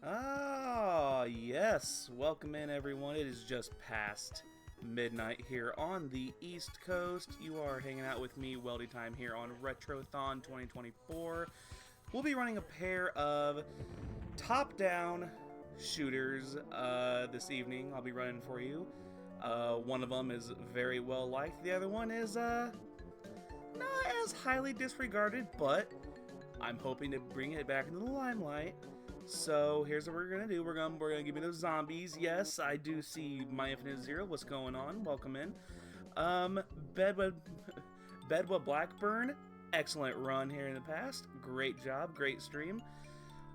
Ah, yes. Welcome in, everyone. It is just past midnight here on the East Coast. You are hanging out with me, weldytime, here on Retrothon 2024. We'll be running a pair of top-down shooters this evening. I'll be running for you. One of them is very well liked. The other one is not as highly disregarded, but I'm hoping to bring it back into the limelight. So here's what we're gonna do. We're gonna give me those zombies. Yes, I do see my Infinite Zero. What's going on? Welcome in. Bedwood Blackburn. Excellent run here in the past. Great job. Great stream.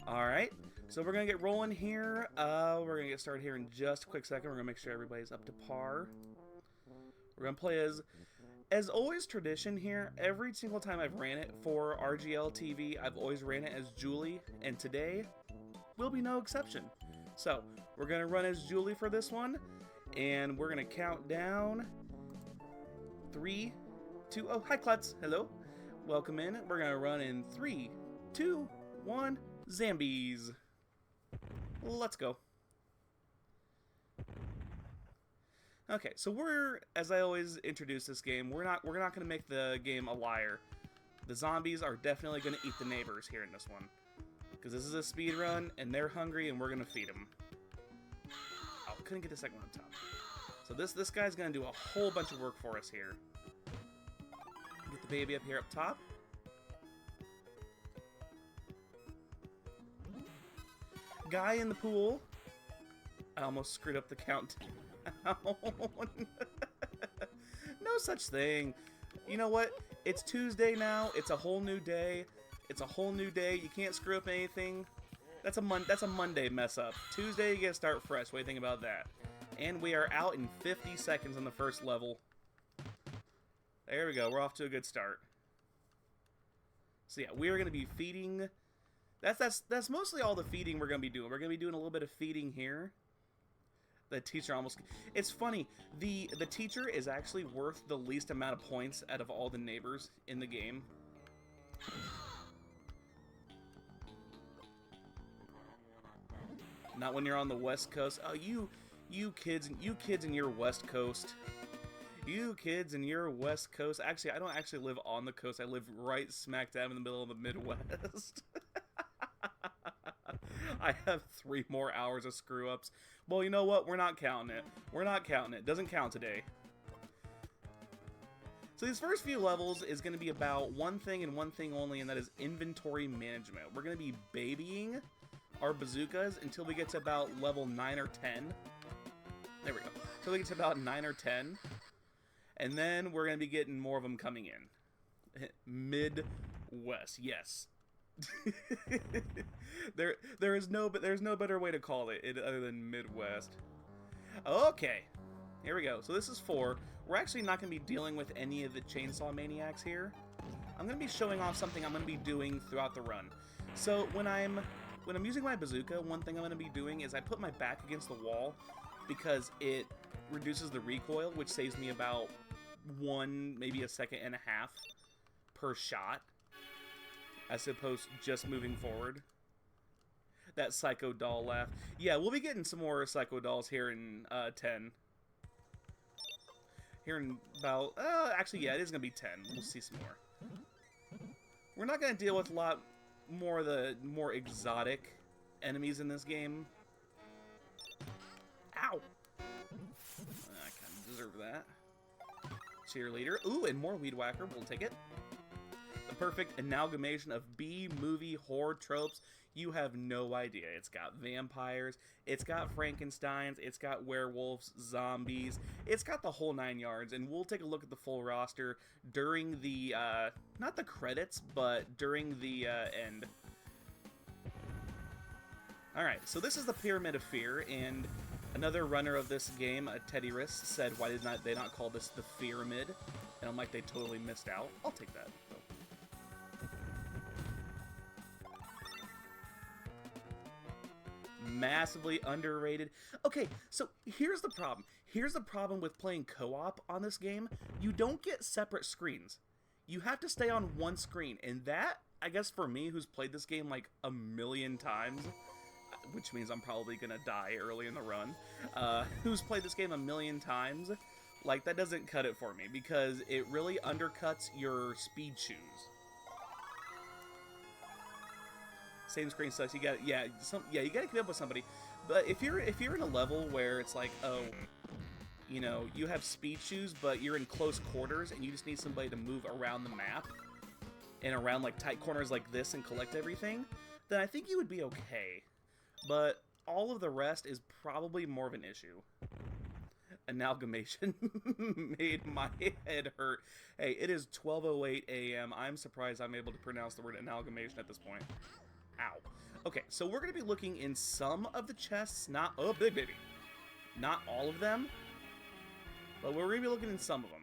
All right. So we're gonna get rolling here. We're gonna get started here in just a quick second. We're gonna make sure everybody's up to par. We're gonna play as always tradition here. Every single time I've ran it for RGLTV, I've always ran it as Julie, and today will be no exception. So we're gonna run as Julie for this one, and we're gonna count down 3, 2. Oh, hi Klutz. Hello. Welcome in. We're gonna run in 3, 2, 1. Zambies. Let's go. Okay, so we're, as I always introduce this game, we're not gonna make the game a liar. The zombies are definitely gonna eat the neighbors here in this one, because this is a speed run and they're hungry and we're gonna feed them. Oh, couldn't get the second one on top. So this guy's gonna do a whole bunch of work for us here. Get the baby up here up top. Guy in the pool. I almost screwed up the count. No such thing. You know what? It's Tuesday now. It's a whole new day. It's a whole new day. You can't screw up anything. That's a Monday mess up. Tuesday, you gotta start fresh. What do you think about that? And we are out in 50 seconds on the first level. There we go. We're off to a good start. So yeah, we are gonna be feeding. That's mostly all the feeding we're gonna be doing. We're gonna be doing a little bit of feeding here. The teacher almost... It's funny, the teacher is actually worth the least amount of points out of all the neighbors in the game. Not when you're on the West Coast. Oh, you kids in your West Coast. You kids in your West Coast. Actually, I don't actually live on the coast. I live right smack dab in the middle of the Midwest. I have 3 more hours of screw-ups. Well, you know what? We're not counting it. We're not counting it. Doesn't count today. So these first few levels is going to be about one thing and one thing only, and that is inventory management. We're going to be babying our bazookas until we get to about level 9 or 10. There we go. Until we get to about 9 or 10. And then we're going to be getting more of them coming in. Midwest, yes. there's no better way to call it other than Midwest. Okay, here we go. So this is 4. We're actually not going to be dealing with any of the chainsaw maniacs here. I'm going to be showing off something I'm going to be doing throughout the run. So when I'm using my bazooka, one thing I'm going to be doing is I put my back against the wall because it reduces the recoil, which saves me about 1, maybe a second and a half per shot, as opposed to just moving forward. That Psycho Doll laugh. Yeah, we'll be getting some more Psycho Dolls here in 10. Here in about... actually, yeah, it is going to be 10. We'll see some more. We're not going to deal with a lot more of the more exotic enemies in this game. Ow! I kind of deserve that. Cheerleader. Ooh, and more Weed Whacker. We'll take it. The perfect amalgamation of B-movie horror tropes. You have no idea. It's got vampires, it's got Frankensteins, it's got werewolves, zombies, it's got the whole 9 yards, and we'll take a look at the full roster during the, not the credits, but during the end. Alright, so this is the Pyramid of Fear, and another runner of this game, Teddy Wrist, said, why did they not call this the Pyramid? And I'm like, they totally missed out. I'll take that, though. Massively underrated. Okay, so here's the problem. Here's the problem with playing co-op on this game. You don't get separate screens. You have to stay on one screen, and that, I guess for me, who's played this game like a million times, which means I'm probably gonna die early in the run, who's played this game a million times, like, that doesn't cut it for me, because it really undercuts your speed shoes. Same screen sucks. You got you gotta keep up with somebody. But if you're in a level where it's like, oh, you know, you have speed shoes, but you're in close quarters and you just need somebody to move around the map and around like tight corners like this and collect everything, then I think you would be okay. But all of the rest is probably more of an issue. Amalgamation made my head hurt. Hey, it is 12:08 a.m. I'm surprised I'm able to pronounce the word amalgamation at this point. Ow. Okay, so we're going to be looking in some of the chests, not... Oh, big baby. Not all of them, but we're going to be looking in some of them.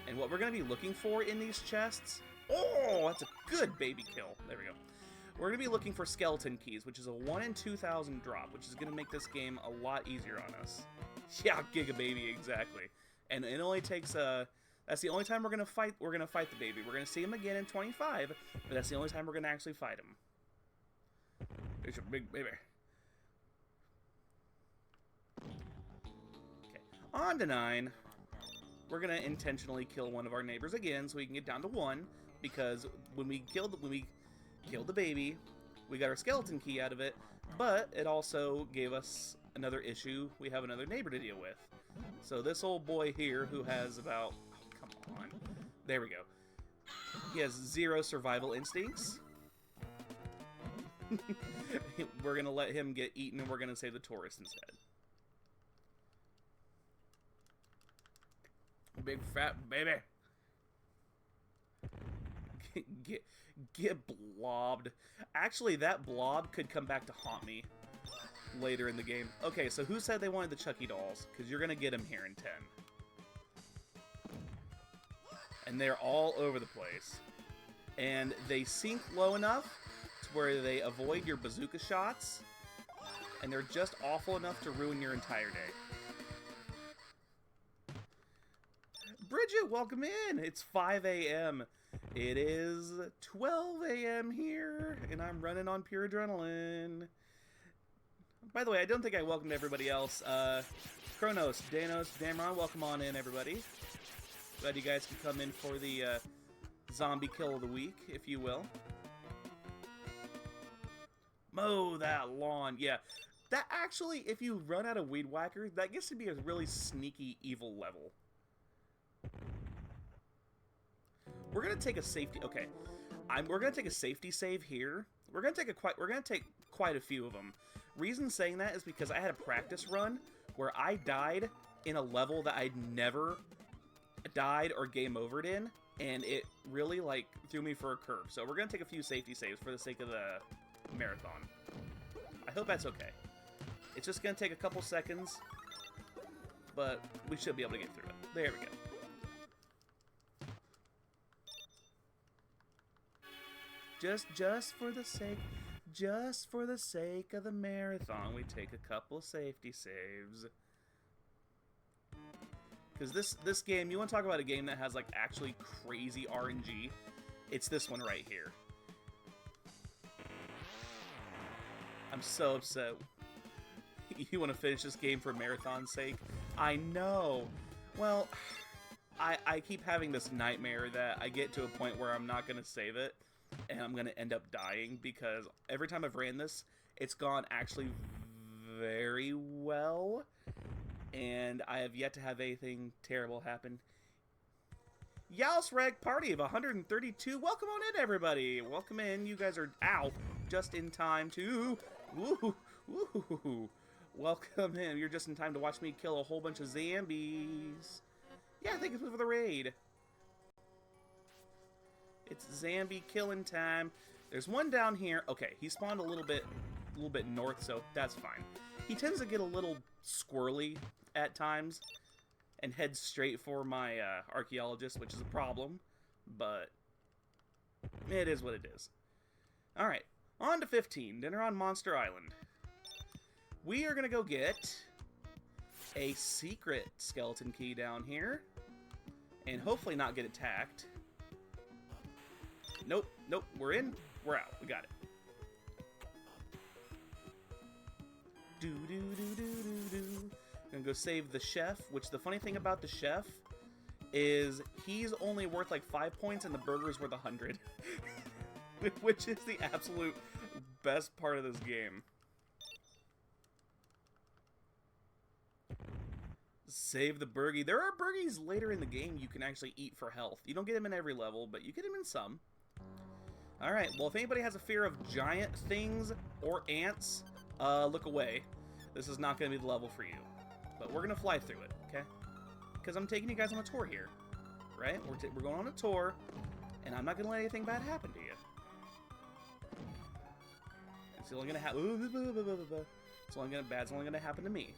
And what we're going to be looking for in these chests... Oh, that's a good baby kill. There we go. We're going to be looking for skeleton keys, which is a 1 in 2,000 drop, which is going to make this game a lot easier on us. Yeah, Giga Baby, exactly. And it only takes that's the only time we're gonna fight the baby. We're gonna see him again in 25, but that's the only time we're gonna actually fight him. There's your big baby. Okay, on to 9. We're gonna intentionally kill one of our neighbors again, so we can get down to 1. Because when we killed the baby, we got our skeleton key out of it, but it also gave us another issue. We have another neighbor to deal with. So this old boy here, who has about... Oh, come on. There we go. He has 0 survival instincts. We're going to let him get eaten, and we're going to save the tourist instead. Big fat baby. Get blobbed. Actually, that blob could come back to haunt me later in the game. Okay, so who said they wanted the Chucky dolls? Because you're going to get them here in 10. And they're all over the place. And they sink low enough to where they avoid your bazooka shots. And they're just awful enough to ruin your entire day. Bridget, welcome in! It's 5 a.m. It is 12 a.m. here, and I'm running on pure adrenaline. By the way, I don't think I welcomed everybody else. Kronos, Danos, Damron, welcome on in, everybody. Glad you guys can come in for the zombie kill of the week, if you will. Mow that lawn. Yeah, that actually, if you run out of Weed Whacker, that gets to be a really sneaky, evil level. We're gonna take a safety. Okay, we're gonna take a safety save here. We're gonna take quite a few of them. Reason saying that is because I had a practice run where I died in a level that I'd never died or game overed in, and it really like threw me for a curve. So we're gonna take a few safety saves for the sake of the marathon. I hope that's okay. It's just gonna take a couple seconds, but we should be able to get through it. There we go. Just for the sake of the marathon, we take a couple safety saves. Because this game, you want to talk about a game that has like actually crazy RNG? It's this one right here. I'm so upset. You want to finish this game for marathon's sake? I know. Well, I keep having this nightmare that I get to a point where I'm not going to save it. And I'm going to end up dying because every time I've ran this, it's gone actually very well. And I have yet to have anything terrible happen. Yalsrag party of 132. Welcome on in, everybody. Welcome in. You guys are out just in time to... Woo, woo. Welcome in. You're just in time to watch me kill a whole bunch of zombies. Yeah, thank you for the raid. It's zombie killing time. There's one down here. Okay, he spawned a little bit north, so that's fine. He tends to get a little squirrely at times and heads straight for my archaeologist, which is a problem, but it is what it is. All right, on to 15. Dinner on Monster Island. We are gonna go get a secret skeleton key down here, and hopefully not get attacked. Nope, we're in, we're out, we got it. Gonna go save the chef, which the funny thing about the chef is he's only worth like 5 points and the burger's worth 100. Which is the absolute best part of this game. Save the burgie. There are burgies later in the game you can actually eat for health. You don't get them in every level, but you get them in some. Alright, well if anybody has a fear of giant things or ants, look away. This is not going to be the level for you. But we're going to fly through it, okay? Because I'm taking you guys on a tour here. Right? We're going on a tour, and I'm not going to let anything bad happen to you. It's only going to happen... It's only going to happen to me.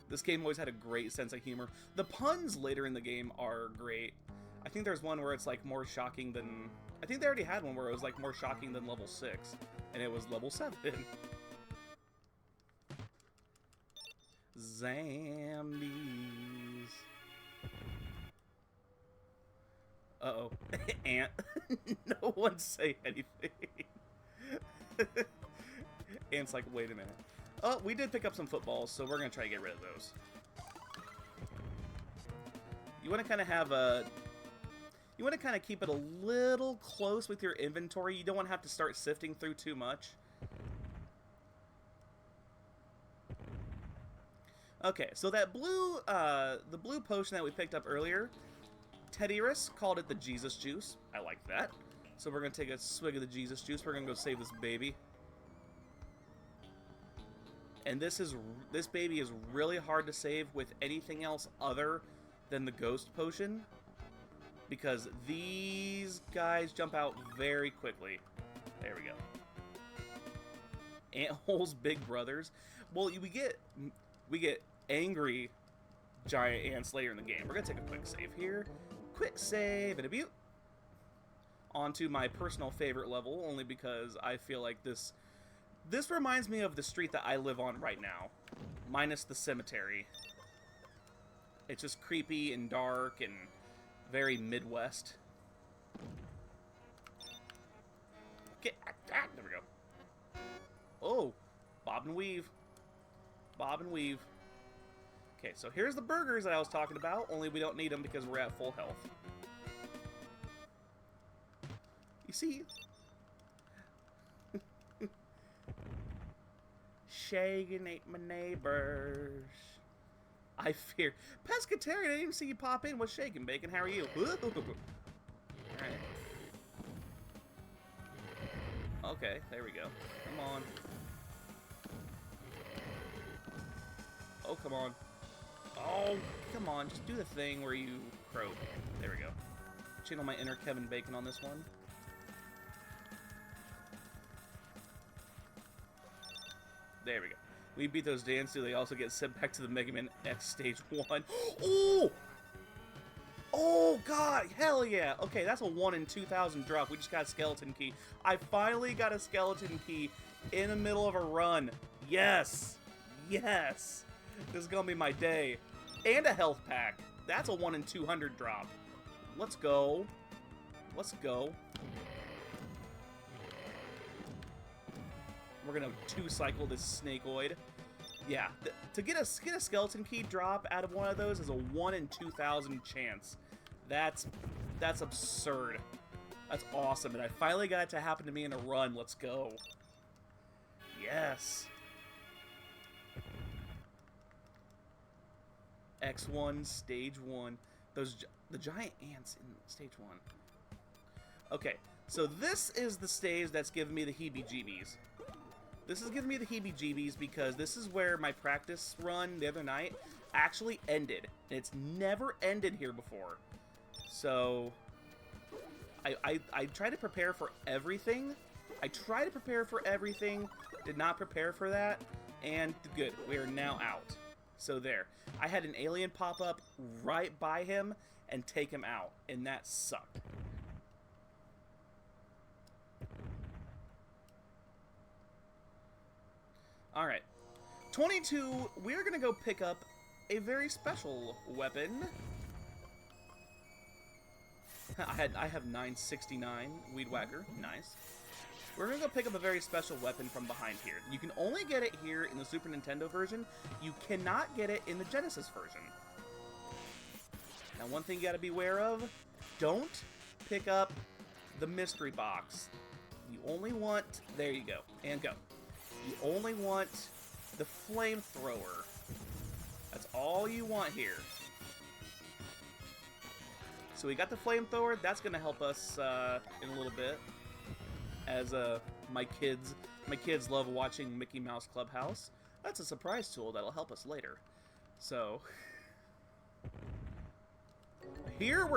This game always had a great sense of humor. The puns later in the game are great. I think there's one where it's like more shocking than... I think they already had one where it was like more shocking than level 6. And it was level 7. Zombies. Uh-oh. Ant. No one say anything. Ant's like, wait a minute. Oh, we did pick up some footballs, so we're going to try to get rid of those. You want to kind of have a... You want to kind of keep it a little close with your inventory. You don't want to have to start sifting through too much. Okay, so that blue, the blue potion that we picked up earlier, Teddyris called it the Jesus Juice. I like that. So we're going to take a swig of the Jesus Juice. We're going to go save this baby. And this baby is really hard to save with anything else other than the ghost potion, because these guys jump out very quickly. There we go. Antholes, big brothers. Well, we get angry giant ants later in the game. We're gonna take a quick save here. Quick save and a beaut. Onto my personal favorite level, only because I feel like this reminds me of the street that I live on right now, minus the cemetery. It's just creepy and dark and very Midwest. Okay, there we go. Oh, bob and weave. Bob and weave. Okay, so here's the burgers that I was talking about, only we don't need them because we're at full health. You see... Shagging ate my neighbors. I fear. Pescatarian, I didn't even see you pop in. What's shaking, Bacon? How are you? Alright. Okay, there we go. Come on. Oh, come on. Oh, come on. Just do the thing where you croak. There we go. Channel my inner Kevin Bacon on this one. There we go. We beat those Dans, so they also get sent back to the Mega Man X Stage 1. Oh! Oh, God! Hell yeah! Okay, that's a 1 in 2,000 drop. We just got a skeleton key. I finally got a skeleton key in the middle of a run. Yes! Yes! This is gonna be my day. And a health pack. That's a 1 in 200 drop. Let's go. Let's go. We're gonna 2-cycle this Snakeoid. Yeah, to get a skeleton key drop out of one of those is a 1 in 2,000 chance. That's absurd. That's awesome, and I finally got it to happen to me in a run. Let's go. Yes. X1, Stage 1. The giant ants in Stage 1. Okay, so this is the stage that's giving me the heebie-jeebies. This is giving me the heebie-jeebies because this is where my practice run the other night actually ended. And it's never ended here before. So, I try to prepare for everything. Did not prepare for that. And good, we are now out. So there. I had an alien pop up right by him and take him out. And that sucked. Alright. 22, we're going to go pick up a very special weapon. I have 969 Weed Whacker. Nice. We're gonna go pick up a very special weapon from behind here. You can only get it here in the Super Nintendo version. You cannot get it in the Genesis version. Now, one thing you gotta be aware of, don't pick up the mystery box. You only want, there you go, and go. You only want the flamethrower. That's all you want here. So we got the flamethrower. That's gonna help us in a little bit. As my kids love watching Mickey Mouse Clubhouse. That's a surprise tool that'll help us later. So here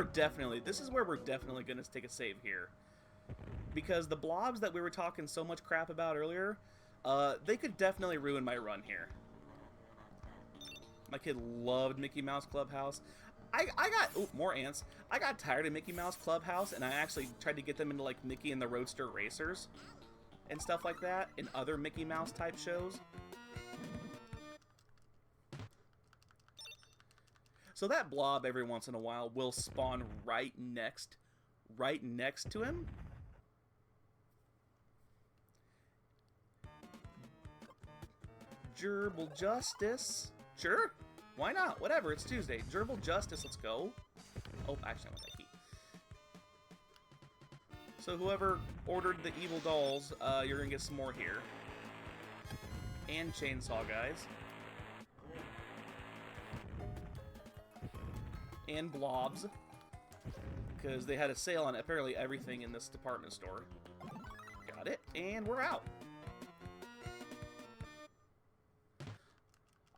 this is where we're definitely gonna take a save here. Because the blobs that we were talking so much crap about earlier, they could definitely ruin my run here. My kid loved Mickey Mouse Clubhouse. I got, ooh, more ants. I got tired of Mickey Mouse Clubhouse, and I actually tried to get them into, like, Mickey and the Roadster Racers and stuff like that, and other Mickey Mouse type shows. So that blob every once in a while will spawn right next to him. Gerbil Justice. Sure. Why not? Whatever, it's Tuesday. Gerbil Justice, let's go. Oh, actually, I want that key. So whoever ordered the evil dolls, you're gonna get some more here. And chainsaw guys. And blobs. Because they had a sale on apparently everything in this department store. Got it, and we're out.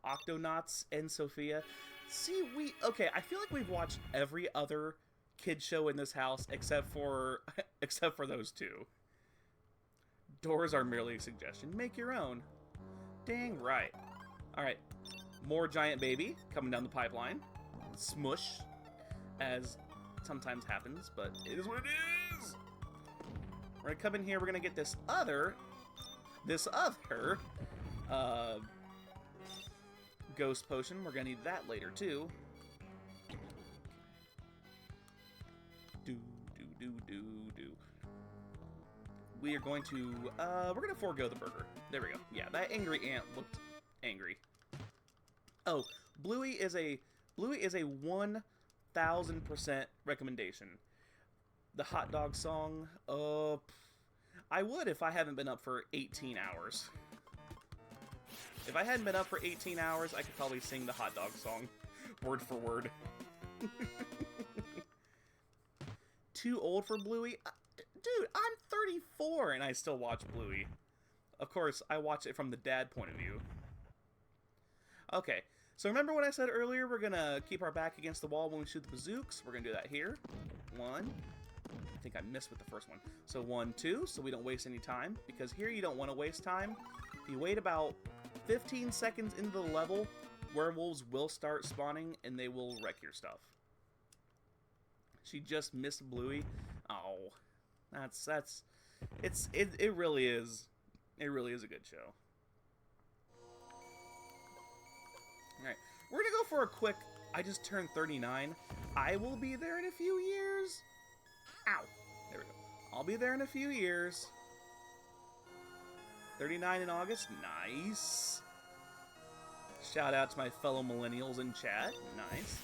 Octonauts and Sophia. See, okay, I feel like we've watched every other kid show in this house except for those two. Doors are merely a suggestion. Make your own. Dang right. Alright. More giant baby coming down the pipeline. Smush, as sometimes happens, but it is what it is! We're gonna come in here, we're gonna get this other ghost potion. We're gonna need that later too. We are going to we're gonna forego the burger. There we go. Yeah, that angry ant looked angry. Oh, Bluey is a 1000% recommendation. The hot dog song, I would if I haven't been up for 18 hours. If I hadn't been up for 18 hours, I could probably sing the hot dog song, word for word. Too old for Bluey? Dude, I'm 34 and I still watch Bluey. Of course, I watch it from the dad point of view. Okay, so remember what I said earlier? We're gonna keep our back against the wall when we shoot the bazooks. We're gonna do that here. 1. I think I missed with the first one. So 1, 2, so we don't waste any time. Because here you don't want to waste time. If you wait about 15 seconds into the level, werewolves will start spawning and they will wreck your stuff. She just missed Bluey. Oh, it really is. It really is a good show. Alright, we're gonna go for a quick, I just turned 39. I will be there in a few years. Ow. There we go. I'll be there in a few years. 39 in August. Nice. Shout out to my fellow millennials in chat. Nice.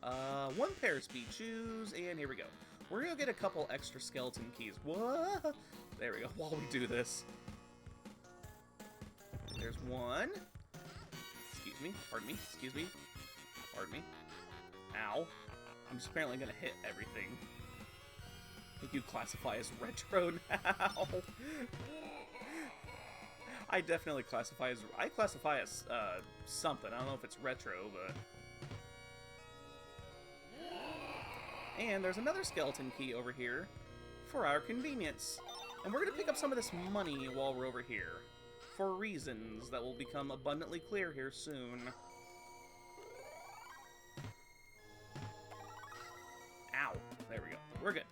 Alright. 1 pair of speed shoes, and here we go. We're gonna get a couple extra skeleton keys. What? There we go, while we do this. There's 1. Excuse me, pardon me, excuse me. Pardon me. Ow. I'm just apparently gonna hit everything. I think you classify as retro now. I definitely classify as something. I don't know if it's retro, but... And there's another skeleton key over here for our convenience. And we're going to pick up some of this money while we're over here. For reasons that will become abundantly clear here soon. Ow. There we go. We're good.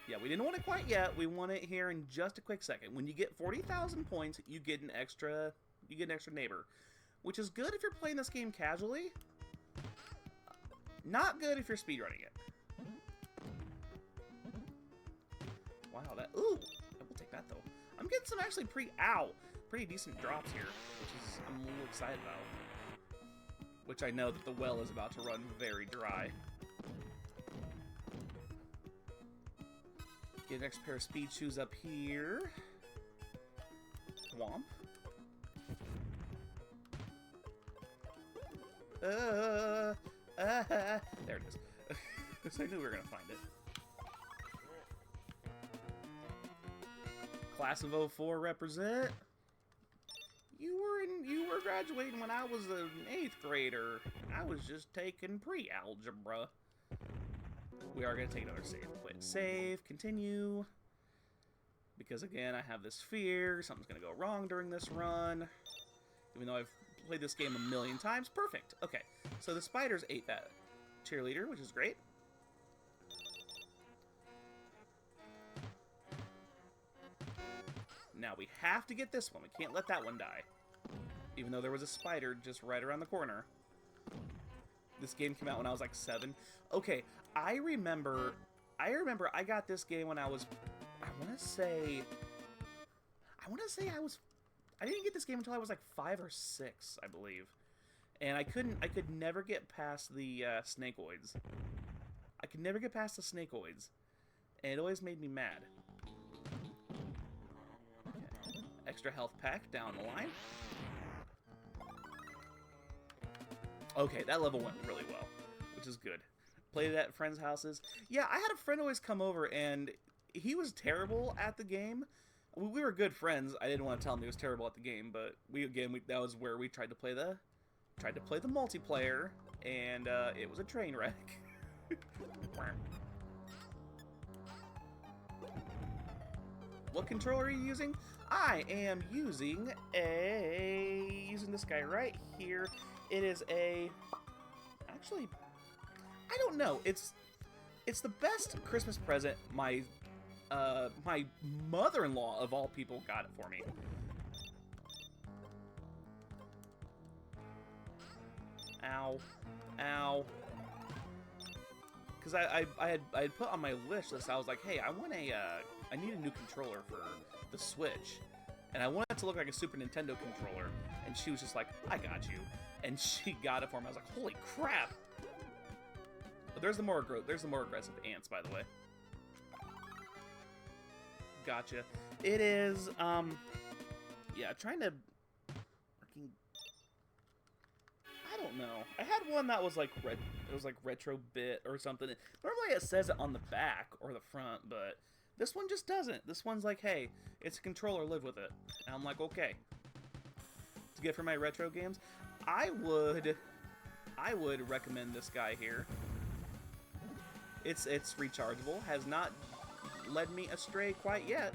Yeah, we didn't want it quite yet. We want it here in just a quick second. When you get 40,000 points, you get an extra neighbor. Which is good if you're playing this game casually. Not good if you're speedrunning it. Wow, that... Ooh! I will take that, though. I'm getting some actually pretty decent drops here, which is I'm a little excited about. Which I know that the well is about to run very dry. Get an extra pair of speed shoes up here. Womp. There it is. So I knew we were gonna find it. Class of '04 represent. You were graduating when I was an 8th grader. I was just taking pre-algebra. We are gonna take another save. Quit save. Continue. Because again, I have this fear something's gonna go wrong during this run. Even though I've played this game a million times. Perfect. Okay. So the spiders ate that cheerleader, which is great. Now we have to get this one. We can't let that one die. Even though there was a spider just right around the corner. This game came out when I was like 7. Okay, I remember I got this game when I was, I didn't get this game until I was like 5 or 6, I believe. And I could never get past the snakeoids. I could never get past the snakeoids. And it always made me mad. Okay. Extra health pack down the line. Okay, that level went really well, which is good. Played it at friends' houses. Yeah, I had a friend always come over, and he was terrible at the game. We were good friends. I didn't want to tell him he was terrible at the game, but that was where we tried to play the multiplayer, and it was a train wreck. What controller are you using? I am using this guy right here. It is actually, I don't know. It's the best Christmas present my mother-in-law of all people got it for me. Ow, ow. Because I had put on my wish list. I was like, hey, I need a new controller for the Switch. And I want it to look like a Super Nintendo controller. And she was just like, I got you. And she got it for me. I was like, holy crap. But there's the more aggressive ants, by the way. Gotcha. It is, yeah, trying to freaking, I don't know. I had one that was like it was like retro bit or something. Normally it says it on the back or the front, but this one just doesn't. This one's like, hey, it's a controller, live with it. And I'm like, okay. To get for my retro games, I would recommend this guy here. It's rechargeable, has not led me astray quite yet.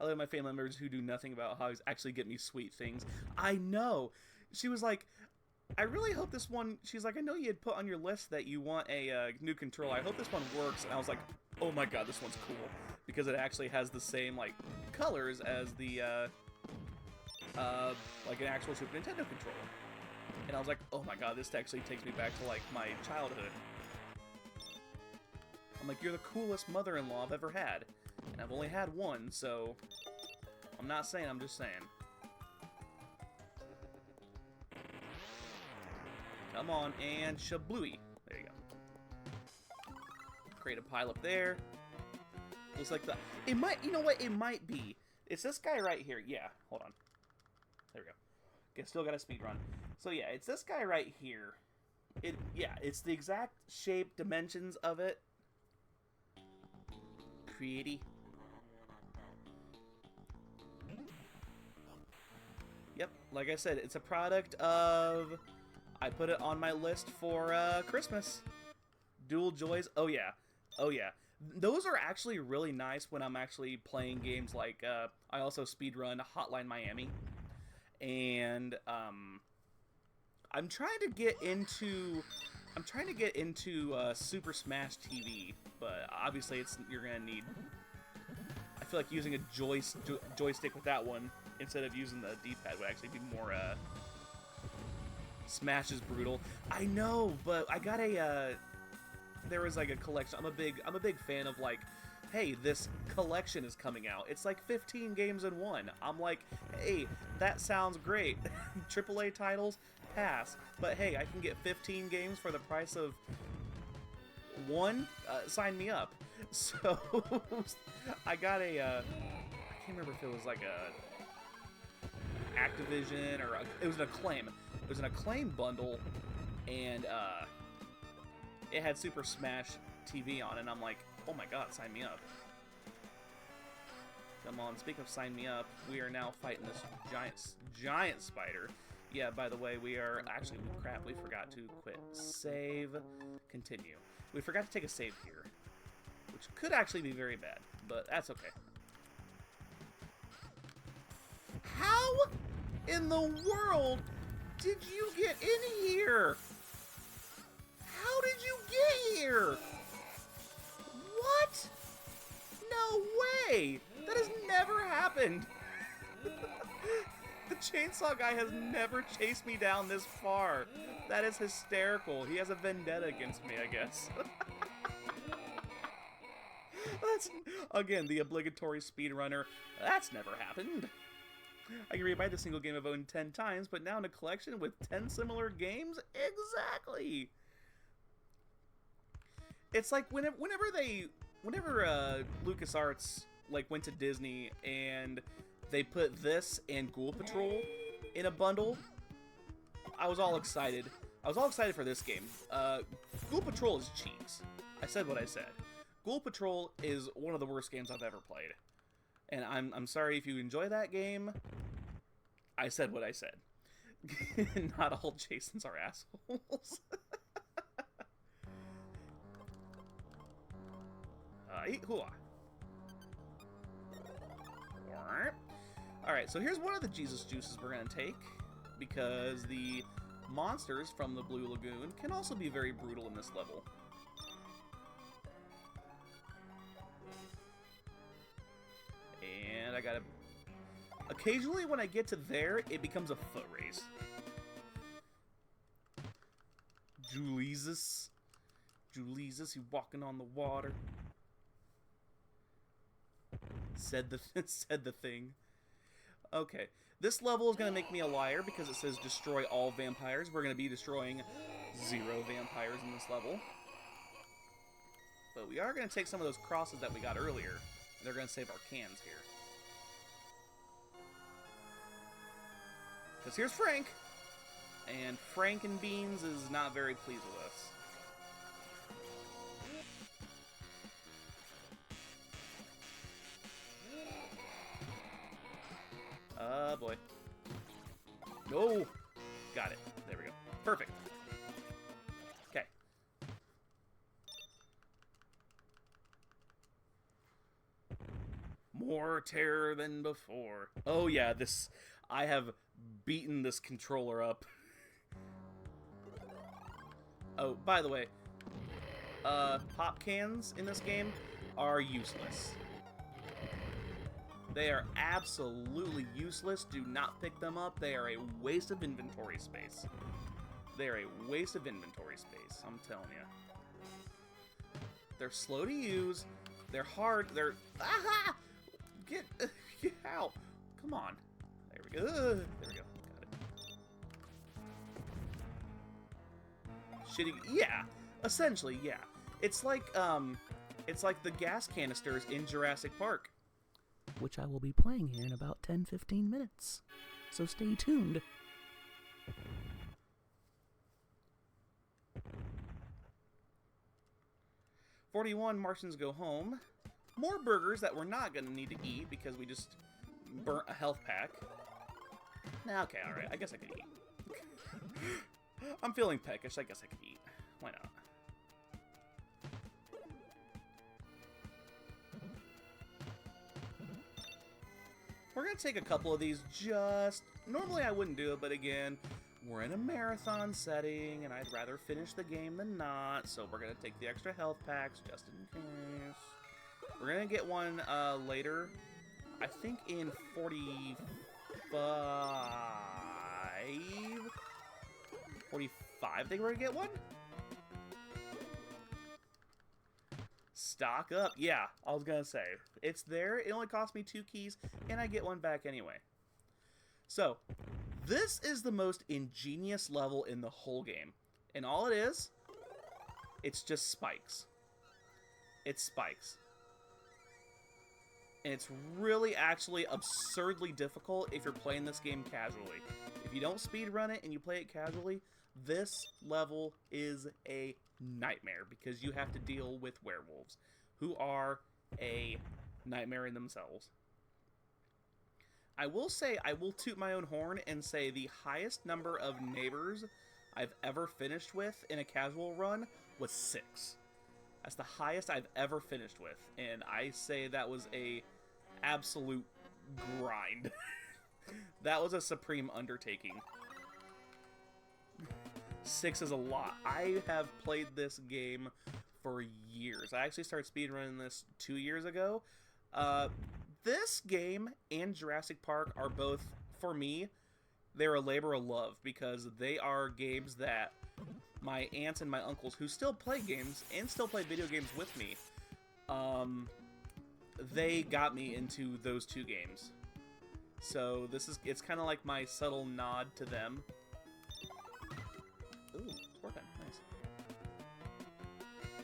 I love my family members who do nothing about how he's actually get me sweet things. I know. She was like, I really hope this one, she's like, I know you had put on your list that you want a new controller. I hope this one works. And I was like, oh my god, this one's cool. Because it actually has the same, like, colors as the, like an actual Super Nintendo controller. And I was like, oh my god, this actually takes me back to, like, my childhood. I'm like, you're the coolest mother-in-law I've ever had. And I've only had one, so I'm not saying, I'm just saying. Come on, and shablooey. There you go. Create a pile up there. Looks like the... It might... You know what? It might be. It's this guy right here. Yeah, hold on. There we go. Okay, still got a speed run. So yeah, it's this guy right here. Yeah, it's the exact shape, dimensions of it. Pretty. Yep, like I said, it's a product of... I put it on my list for Christmas. Dual Joys. Oh yeah. Oh yeah. Those are actually really nice when I'm actually playing games like... I also speedrun Hotline Miami. And I'm trying to get into Super Smash TV, but obviously you're gonna need... I feel like using a joystick with that one instead of using the D-pad would actually be more Smash is brutal. I know, but I got a there was like a collection. I'm a big fan of like, hey, this collection is coming out. It's like 15 games in one. I'm like, hey, that sounds great. AAA titles, pass. But hey, I can get 15 games for the price of one. Sign me up. So I got a I can't remember if it was like a Activision or it was an Acclaim. It was an Acclaim bundle, and it had Super Smash TV on, and I'm like, oh my god, sign me up. Come on, speaking of sign me up, we are now fighting this giant spider. Yeah, by the way, we are actually, crap, we forgot to quit. Save, continue. We forgot to take a save here, which could actually be very bad, but that's okay. How in the world did you get in here? How did you get here? What? No way! That has never happened. The chainsaw guy has never chased me down this far. That is hysterical. He has a vendetta against me, I guess. That's, again, the obligatory speedrunner. That's never happened. I can rebuy the single game I've owned 10 times, but now in a collection with 10 similar games? Exactly! It's like whenever LucasArts like went to Disney and they put this and Ghoul Patrol in a bundle, I was all excited. I was all excited for this game. Ghoul Patrol is cheese. I said what I said. Ghoul Patrol is one of the worst games I've ever played. And I'm sorry if you enjoy that game. I said what I said. Not all Jasons are assholes. Alright, so here's one of the Jesus juices we're going to take, because the monsters from the Blue Lagoon can also be very brutal in this level. And I gotta... Occasionally when I get to there, it becomes a foot race. Juleezus, you walking on the water. Said the thing. Okay, this level is going to make me a liar because it says destroy all vampires. We're going to be destroying 0 vampires in this level. But we are going to take some of those crosses that we got earlier, and they're going to save our cans here. Because here's Frank, and Frank and Beans is not very pleased with us. Boy. No! Got it. There we go. Perfect. Okay. More terror than before. Oh yeah, this... I have beaten this controller up. Oh, by the way, pop cans in this game are useless. They are absolutely useless. Do not pick them up. They are a waste of inventory space. They are a waste of inventory space, I'm telling you. They're slow to use. They're hard. They're... Aha! Get out. Come on. There we go. There we go. Got it. Shitty... Yeah. Essentially, yeah. It's like the gas canisters in Jurassic Park, which I will be playing here in about 10-15 minutes. So stay tuned. "41 Martians Go Home." More burgers that we're not going to need to eat because we just burnt a health pack. Nah, okay, alright. I guess I could eat. I'm feeling peckish. I guess I could eat. Why not? We're going to take a couple of these just... Normally I wouldn't do it, but again, we're in a marathon setting, and I'd rather finish the game than not, so we're going to take the extra health packs just in case. We're going to get one later, I think in 45... 45, think we're gonna get one? Stock up. Yeah, I was gonna say. It's there, it only cost me 2 keys, and I get one back anyway. So, this is the most ingenious level in the whole game. And all it is, it's just spikes. It's spikes. And it's really actually absurdly difficult if you're playing this game casually. If you don't speedrun it and you play it casually, this level is a nightmare because you have to deal with werewolves, who are a nightmare in themselves. I will say, I will toot my own horn and say the highest number of neighbors I've ever finished with in a casual run was 6. That's the highest I've ever finished with, and I say that was a absolute grind. That was a supreme undertaking. 6 is a lot. I have played this game for years. I actually started speedrunning this 2 years ago. This game and Jurassic Park are both, for me, they're a labor of love because they are games that my aunts and my uncles, who still play games and still play video games with me, they got me into those 2 games. So it's kind of like my subtle nod to them. Ooh, score time, nice.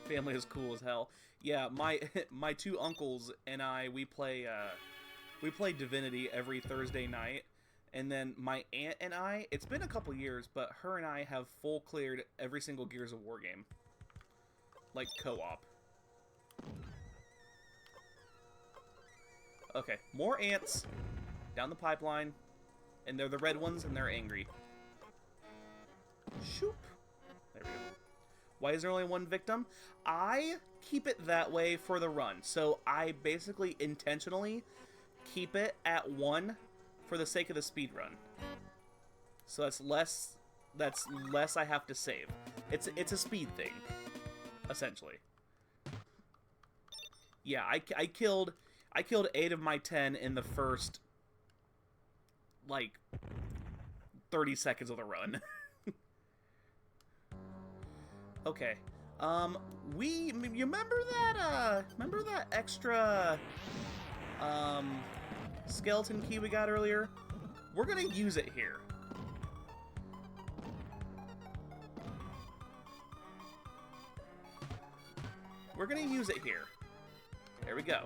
Family is cool as hell. Yeah, my 2 uncles and I, we play Divinity every Thursday night. And then my aunt and I, it's been a couple years, but her and I have full cleared every single Gears of War game. Like, co-op. Okay, more ants down the pipeline. And they're the red ones, and they're angry. Shoop. There we go. Why is there only 1 victim? I keep it that way for the run. So I basically intentionally keep it at 1 for the sake of the speed run. So that's less I have to save. It's a speed thing, essentially. Yeah, I killed 8 of my 10 in the first like 30 seconds of the run. Okay. You remember that extra skeleton key we got earlier? We're gonna use it here. We're gonna use it here. There we go.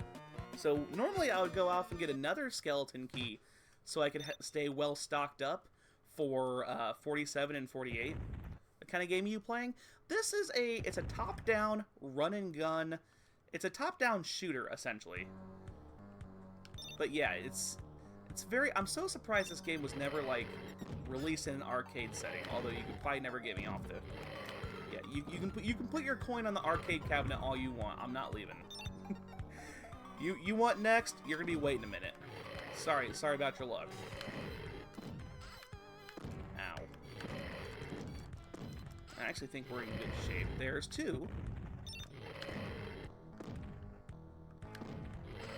So normally I would go off and get another skeleton key so I could stay well stocked up for 47 and 48. The kind of game you playing? This is it's a top-down run and gun. It's a top-down shooter essentially. But yeah, it's very. I'm so surprised this game was never like released in an arcade setting. Although you could probably never get me off the. Yeah, you can put your coin on the arcade cabinet all you want. I'm not leaving. You want next? You're gonna be waiting a minute. Sorry about your luck. Ow. I actually think we're in good shape. There's 2.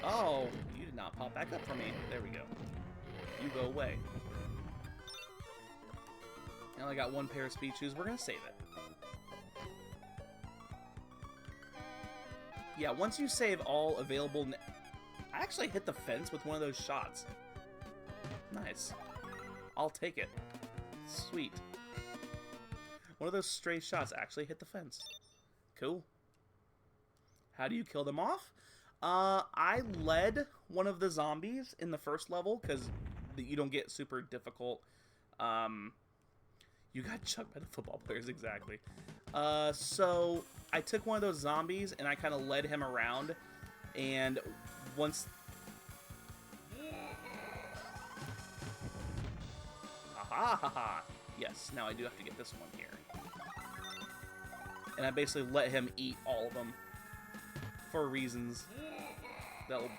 Oh, you did not pop back up for me. There we go. You go away. I only got 1 pair of speed shoes. We're gonna save it. Yeah, once you save all available... I actually hit the fence with one of those shots. Nice. I'll take it. Sweet. One of those stray shots actually hit the fence. Cool. How do you kill them off? I led one of the zombies in the first level, because you don't get super difficult. You got chucked by the football players, exactly. So I took one of those zombies, and I kind of led him around, and once... Aha! Yes, now I do have to get this one here. And I basically let him eat all of them. For reasons that will,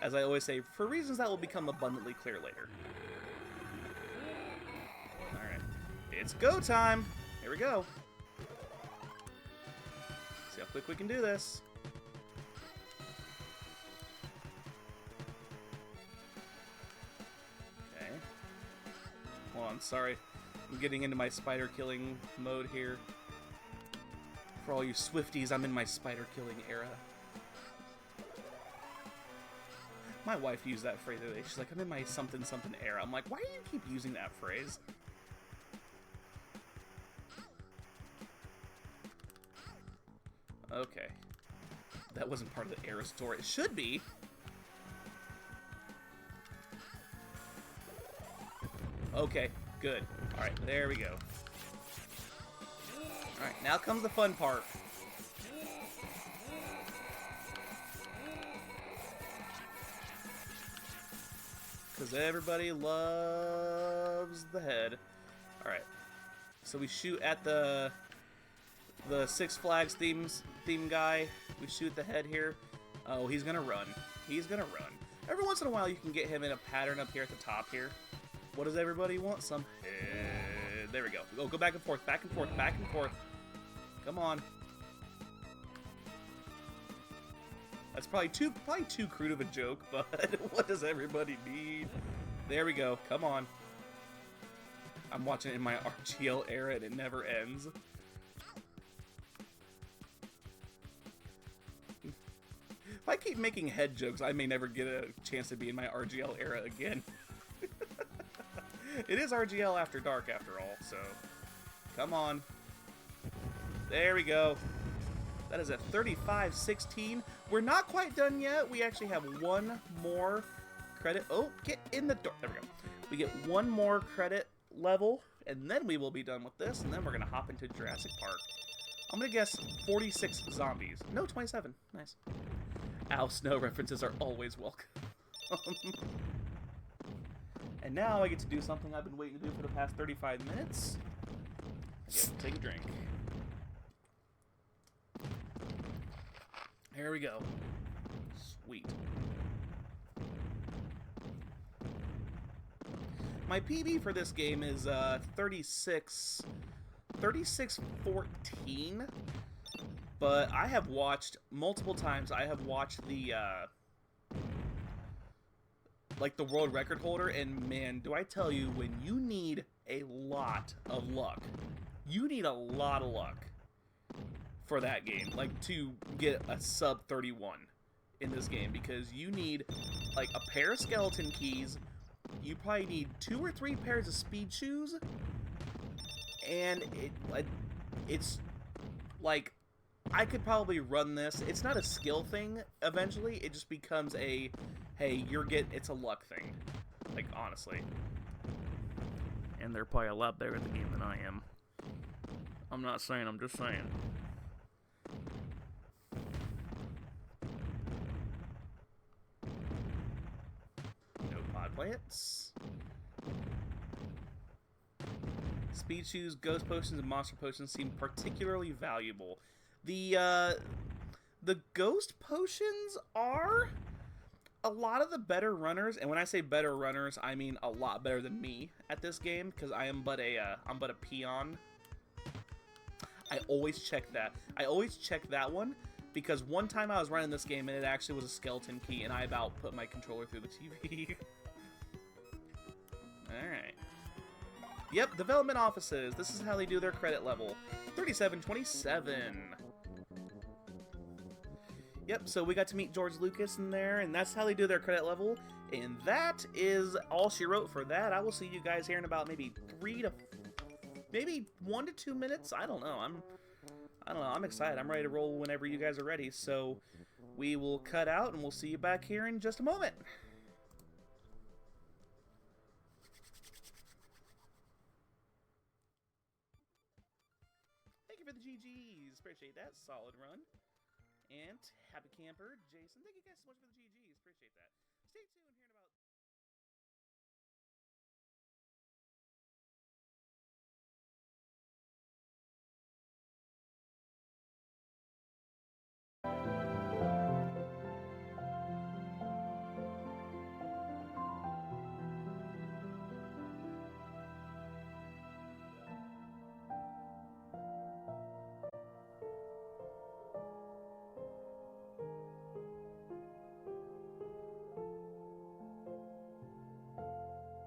as I always say, for reasons that will become abundantly clear later. Alright. It's go time! Here we go. See how quick we can do this. Okay. Hold on, sorry. I'm getting into my spider killing mode here. For all you Swifties, I'm in my spider killing era. My wife used that phrase the other day. She's like, I'm in my something something era. I'm like, why do you keep using that phrase? Okay. That wasn't part of the era store. It should be. Okay, good. Alright, there we go. Alright, now comes the fun part. Because everybody loves the head. Alright. So we shoot at the Six Flags theme guy. We shoot the head here. Oh, he's gonna run. He's gonna run. Every once in a while you can get him in a pattern up here at the top here. What does everybody want? Some head. There we go. Oh, go back and forth, back and forth, back and forth. Come on. That's probably too crude of a joke, but what does everybody need? There we go. Come on. I'm watching it in my RGL era and it never ends. If I keep making head jokes, I may never get a chance to be in my RGL era again. It is RGL After Dark after all, so come on. There we go. That is at 35-16. We're not quite done yet. We actually have one more credit. Oh, get in the door. There we go. We get one more credit level, and then we will be done with this, and then we're going to hop into Jurassic Park. I'm going to guess 46 zombies. No, 27. Nice. Al Snow references are always welcome. And now I get to do something I've been waiting to do for the past 35 minutes. I get to take a drink. Here we go. Sweet. My PB for this game is 36-14. But I have watched multiple times. I have watched the like the world record holder, and man, do I tell you, when you need a lot of luck, you need a lot of luck for that game, like to get a sub 31 in this game, because you need like a pair of skeleton keys, you probably need 2 or 3 pairs of speed shoes, and it's like I could probably run this. It's not a skill thing eventually, it just becomes a hey, it's a luck thing, like honestly. And they're probably a lot better at the game than I am. I'm not saying, I'm just saying. No pod plants. Speed shoes, ghost potions, and monster potions seem particularly valuable. The ghost potions are a lot of the better runners, and when I say better runners, I mean a lot better than me at this game, because I'm but a peon. I always check that. I always check that one, because one time I was running this game and it actually was a skeleton key, and I about put my controller through the TV. Alright. Yep, development offices. This is how they do their credit level. 37-27. Yep, so we got to meet George Lucas in there, and that's how they do their credit level. And that is all she wrote for that. I will see you guys here in about maybe 1 to 2 minutes. I don't know. I'm excited. I'm ready to roll whenever you guys are ready. So we will cut out, and we'll see you back here in just a moment. Thank you for the GGs. Appreciate that. Solid run. And Happy Camper, Jason, thank you guys so much for the GGs. Appreciate that. Stay tuned here in about